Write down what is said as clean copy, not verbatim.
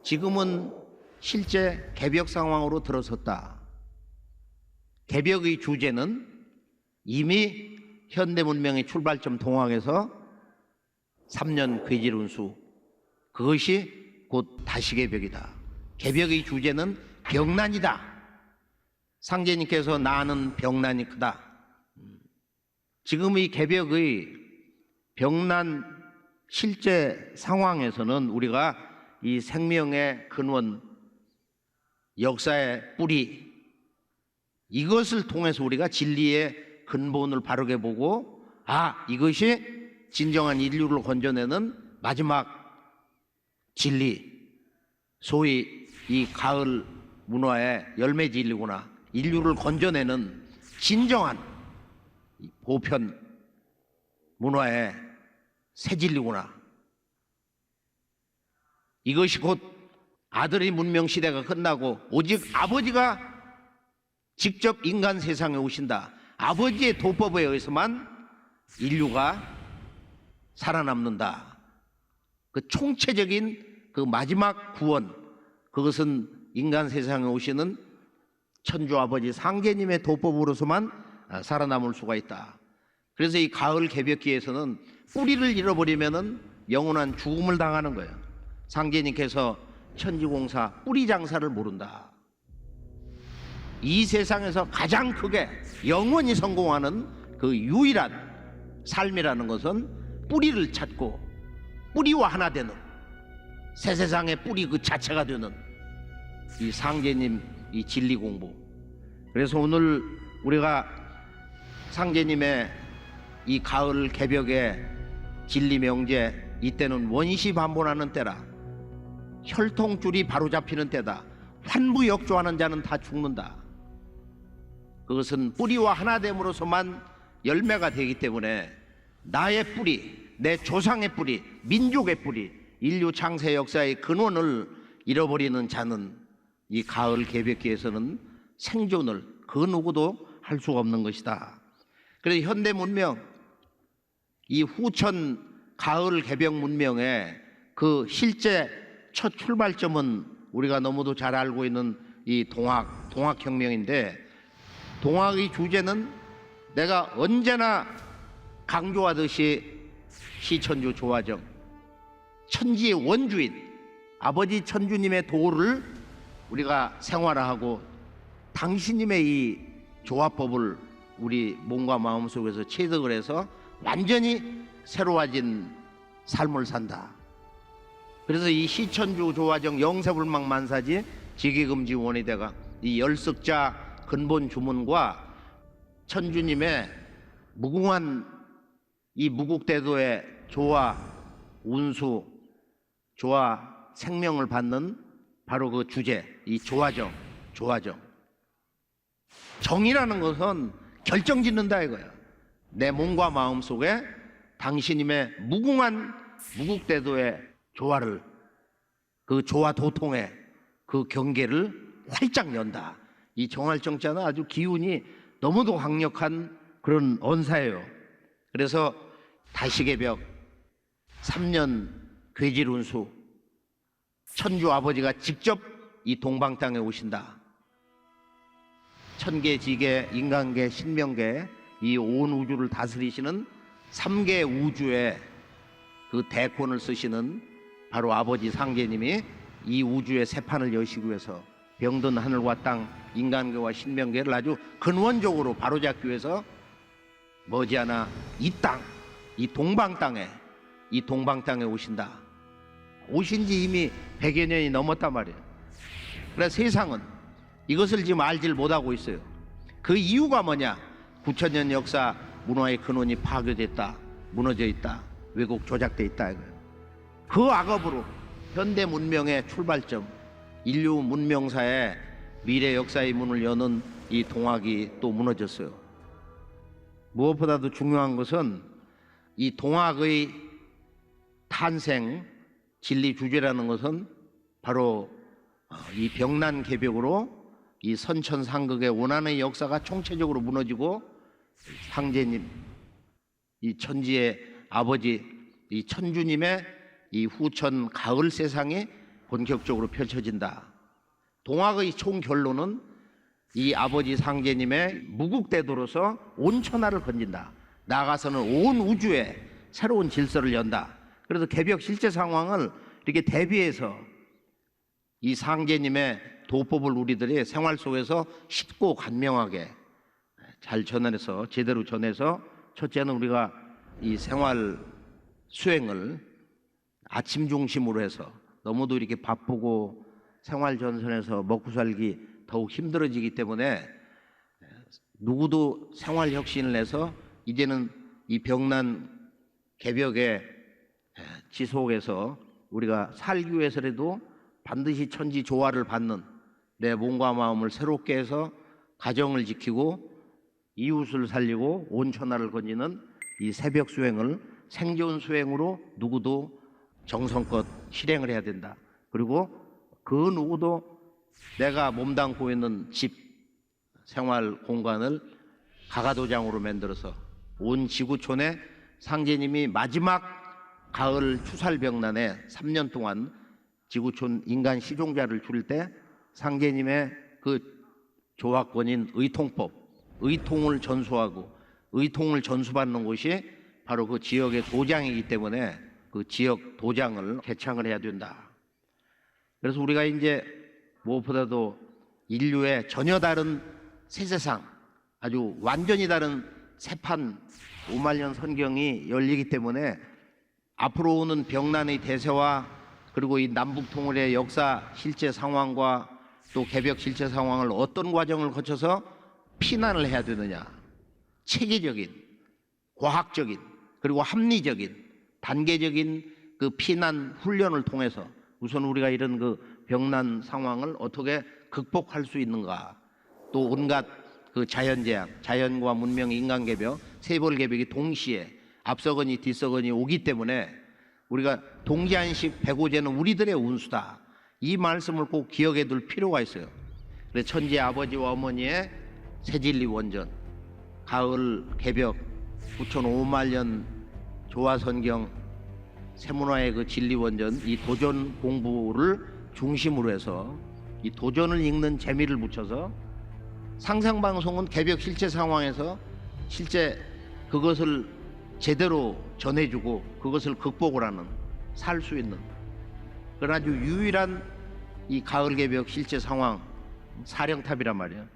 지금은 실제 개벽 상황으로 들어섰다. 개벽의 주제는 이미 현대 문명의 출발점 동학에서 3년 괴질운수, 그것이 곧 다시개벽이다. 개벽의 주제는 병난이다. 상제님께서 나는 병난이 크다. 지금의 개벽의 병난 실제 상황에서는 우리가 이 생명의 근원, 역사의 뿌리, 이것을 통해서 우리가 진리의 근본을 바르게 보고, 이것이 진정한 인류를 건져내는 마지막 진리, 소위 이 가을 문화의 열매 진리구나. 인류를 건져내는 진정한 보편 문화의 새 진리구나. 이것이 곧 아들의 문명 시대가 끝나고 오직 아버지가 직접 인간 세상에 오신다. 아버지의 도법에 의해서만 인류가 살아남는다. 그 총체적인 그 마지막 구원, 그것은 인간 세상에 오시는 천주 아버지 상제님의 도법으로서만 살아남을 수가 있다. 그래서 이 가을 개벽기에서는 뿌리를 잃어버리면은 영원한 죽음을 당하는 거예요. 상제님께서 천지공사 뿌리 장사를 모른다. 이 세상에서 가장 크게 영원히 성공하는 그 유일한 삶이라는 것은 뿌리를 찾고 뿌리와 하나 되는, 새 세상의 뿌리 그 자체가 되는 이 상제님 이 진리 공부. 그래서 오늘 우리가 상제님의 이 가을 개벽의 진리 명제, 이때는 원시 반본하는 때라, 혈통줄이 바로잡히는 때다. 환부역조하는 자는 다 죽는다. 그것은 뿌리와 하나됨으로서만 열매가 되기 때문에 나의 뿌리, 내 조상의 뿌리, 민족의 뿌리, 인류 창세 역사의 근원을 잃어버리는 자는 이 가을 개벽기에서는 생존을 그 누구도 할 수가 없는 것이다. 그래서 현대 문명, 이 후천 가을 개벽 문명의 그 실제 첫 출발점은 우리가 너무도 잘 알고 있는 이 동학혁명인데, 동학의 주제는 내가 언제나 강조하듯이 시천주 조화정, 천지의 원주인 아버지 천주님의 도를 우리가 생활화하고 당신님의 이 조화법을 우리 몸과 마음 속에서 체득을 해서 완전히 새로워진 삶을 산다. 그래서 이 시천주 조화정 영세불망 만사지 지기금지 원의대가 이 열석자 근본 주문과 천주님의 무궁한 이 무국대도의 조화 운수, 조화 생명을 받는 바로 그 주제, 이 조화정. 정이라는 것은 결정짓는다 이거야. 내 몸과 마음 속에 당신님의 무궁한 무국대도의 조화를, 그 조화 도통의 그 경계를 활짝 연다. 이 정할정자는 아주 기운이 너무도 강력한 그런 언사예요. 그래서 다시개벽, 3년 괴질운수, 천주 아버지가 직접 이 동방 땅에 오신다. 천계, 지계, 인간계, 신명계, 이 온 우주를 다스리시는 3개 우주의 그 대권을 쓰시는 바로 아버지 상제님이 이 우주의 새판을 여시기 위해서 병든 하늘과 땅, 인간계와 신명계를 아주 근원적으로 바로잡기 위해서 머지않아 이 땅, 이 동방 땅에 오신다. 오신 지 이미 100여 년이 넘었단 말이에요. 그래서 세상은 이것을 지금 알질 못하고 있어요. 그 이유가 뭐냐? 9,000년 역사 문화의 근원이 파괴됐다, 무너져 있다, 왜곡 조작돼 있다 이거예요. 그 악업으로 현대 문명의 출발점, 인류 문명사의 미래 역사의 문을 여는 이 동학이 또 무너졌어요. 무엇보다도 중요한 것은 이 동학의 탄생 진리 주제라는 것은 바로 이 병난 개벽으로 이 선천상극의 원한의 역사가 총체적으로 무너지고 상제님, 이 천지의 아버지, 이 천주님의 이 후천 가을 세상이 본격적으로 펼쳐진다. 동학의 총 결론은 이 아버지 상제님의 무국대도로서 온 천하를 건진다. 나아가서는 온 우주에 새로운 질서를 연다. 그래서 개벽 실제 상황을 이렇게 대비해서 이 상제님의 도법을 우리들이 생활 속에서 쉽고 간명하게 잘 전해서 제대로 전해서, 첫째는 우리가 이 생활 수행을 아침 중심으로 해서 너무도 이렇게 바쁘고 생활 전선에서 먹고 살기 더욱 힘들어지기 때문에 누구도 생활 혁신을 해서 이제는 이 병난 개벽의 지속에서 우리가 살기 위해서라도 반드시 천지 조화를 받는 내 몸과 마음을 새롭게 해서 가정을 지키고 이웃을 살리고 온 천하를 건지는 이 새벽 수행을 생존 수행으로 누구도 정성껏 실행을 해야 된다. 그리고 그 누구도 내가 몸담고 있는 집 생활 공간을 가가도장으로 만들어서 온 지구촌에 상제님이 마지막 가을 추살병난에 3년 동안 지구촌 인간 시종자를 줄일 때 상제님의 그 조합권인 의통법, 의통을 전수하고 의통을 전수받는 곳이 바로 그 지역의 도장이기 때문에 그 지역 도장을 개창을 해야 된다. 그래서 우리가 이제 무엇보다도 인류의 전혀 다른 새 세상, 아주 완전히 다른 새판 5만년 선경이 열리기 때문에 앞으로 오는 병난의 대세와 그리고 이 남북통일의 역사 실제 상황과 또 개벽 실제 상황을 어떤 과정을 거쳐서 피난을 해야 되느냐, 체계적인, 과학적인, 그리고 합리적인, 단계적인 그 피난 훈련을 통해서 우선 우리가 이런 그 병난 상황을 어떻게 극복할 수 있는가, 또 온갖 그 자연재앙, 자연과 문명, 인간개벽, 세벌개벽이 동시에 앞서거니 뒤서거니 오기 때문에 우리가 동지안식 백오제는 우리들의 운수다. 이 말씀을 꼭 기억해 둘 필요가 있어요. 그래서 천지 아버지와 어머니의 새진리 원전, 가을 개벽, 부천 5만년 조화선경, 세문화의 그 진리원전, 이 도전 공부를 중심으로 해서 이 도전을 읽는 재미를 붙여서 상상방송은 개벽 실제 상황에서 실제 그것을 제대로 전해주고 그것을 극복을 하는, 살 수 있는 그런 아주 유일한 이 가을 개벽 실제 상황 사령탑이란 말이에요.